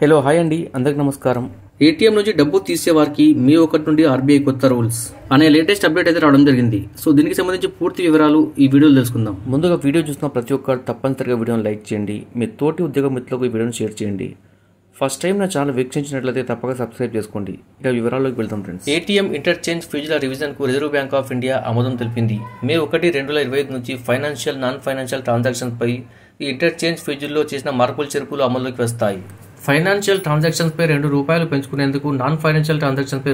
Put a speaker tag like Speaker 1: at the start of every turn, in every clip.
Speaker 1: Hello hi అండి, అందరికి నమస్కారం.
Speaker 2: ఏటీఎం నుంచి డబ్బు తీసేవారికి మే 1 నుండి ఆర్బీఐ కొత్త రూల్స్ అనే లేటెస్ట్ అప్డేట్ అయితే రావడం జరిగింది. సో దీనికి సంబంధించి పూర్తి వివరాలు ఈ వీడియోలో తెలుసుకుందాం.
Speaker 1: ముందుగా వీడియో చూస్తున్న ప్రతి ఒక్కరు తప్పనిసరిగా వీడియోని లైక్ చేయండి. మీ తోటి ఉద్యోగ మిత్రులకు ఈ వీడియోని షేర్ చేయండి. ఫస్ట్ టైం నా ఛానల్ వీక్షించినట్లయితే తప్పక సబ్స్క్రైబ్ చేసుకోండి. ఇక వివరాల్లోకి వెళ్తాం ఫ్రెండ్స్.
Speaker 2: ఏటీఎం ఇంటర్చేంజ్ ఫీజుల రివిజన్కు రిజర్వ్ బ్యాంక్ ఆఫ్ ఇండియా ఆమోదం తెలిపింది. మే 1, 2025 నుంచి ఫైనాన్షియల్ నాన్ ఫైనాన్షియల్ ట్రాన్సాక్షన్స్ పై ఈ ఇంటర్చేంజ్ ఫీజుల్లో చేసిన మార్పులు చేర్పులు అమల్లోకి వస్తాయి. ఫైనాన్షియల్ ట్రాన్సాక్షన్స్ పై ₹2 పెంచుకునేందుకు, నాన్ ఫైనాన్షియల్ ట్రాన్సాక్షన్స్ పై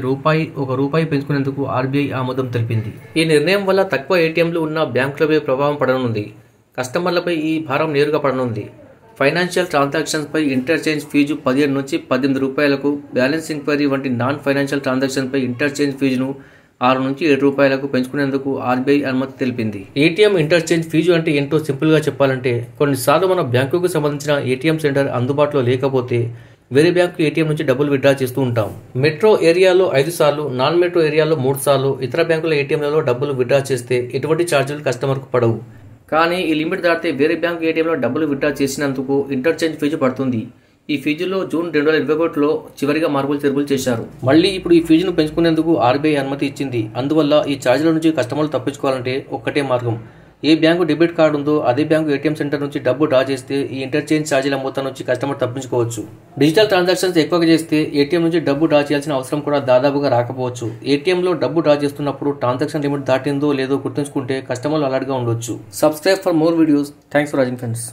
Speaker 2: ₹1 పెంచుకునేందుకు ఆర్బీఐ ఆమోదం తెలిపింది. ఈ నిర్ణయం వల్ల తక్కువ ఏటీఎంలు ఉన్న బ్యాంకులపై ప్రభావం పడనుంది. కస్టమర్లపై ఈ భారం నేరుగా పడనుంది. ఫైనాన్షియల్ ట్రాన్సాక్షన్స్ పై ఇంటర్చేంజ్ ఫీజు ₹17 నుంచి ₹18, బ్యాలెన్స్ ఇంక్వైరీ వంటి నాన్ ఫైనాన్షియల్ ట్రాన్సాక్షన్ పై ఇంటర్చేంజ్ ఫీజును ₹6 నుంచి ₹7 పెంచుకునేందుకు ఆర్బీఐ అనుమతి తెలిపింది. ఏటీఎం ఇంటర్చేంజ్ ఫీజు అంటే ఏంటో సింపుల్ గా చెప్పాలంటే, కొన్నిసార్లు మన బ్యాంకుకు సంబంధించిన ఏటీఎం సెంటర్ అందుబాటులో లేకపోతే వేరే బ్యాంకు ఏటీఎం నుంచి డబ్బులు విత్డ్రా చేస్తూ ఉంటాం. మెట్రో ఏరియాలో 5 సార్లు, నాన్ మెట్రో ఏరియాలో 3 సార్లు ఇతర బ్యాంకుల ఏటీఎంలలో డబ్బులు విత్డ్రా చేస్తే ఎటువంటి ఛార్జీలు కస్టమర్కు పడవు. కానీ ఈ లిమిట్ దాటితే వేరే బ్యాంకు ఏటీఎంలో డబ్బులు విత్డ్రా చేసినందుకు ఇంటర్చేంజ్ ఫీజు పడుతుంది. ఈ ఫీజులో జూన్ 2021లో చివరిగా మార్పులు చేర్పులు చేశారు. మళ్ళీ ఇప్పుడు ఈ ఫీజును పెంచుకునేందుకు ఆర్బీఐ అనుమతి ఇచ్చింది. అందువల్ల ఈ ఛార్జీల నుంచి కస్టమర్లు తప్పించుకోవాలంటే ఒక్కటే మార్గం. ఏ బ్యాంకు డెబిట్ కార్డు ఉందో అదే బ్యాంకు ఏటీఎం సెంటర్ నుంచి డబ్బు డ్రా చేస్తే ఈ ఇంటర్చేంజ్ ఛార్జీల మొత్తం నుంచి కస్టమర్ తప్పించుకోవచ్చు. డిజిటల్ ట్రాన్సాక్షన్స్ ఎక్కువగా చేస్తే ఏటీఎం నుంచి డబ్బు డ్రా చేయాల్సిన అవసరం కూడా దాదాపుగా రాకపోవచ్చు. ఏటీఎంలో డబ్బు డ్రా చేస్తున్నప్పుడు ట్రాన్సాక్షన్ లిమిట్ దాటిందో లేదో గుర్తుంచుకుంటే కస్టమర్లు అలర్ట్గా ఉండొచ్చు. Subscribe for more videos. Thanks for watching friends.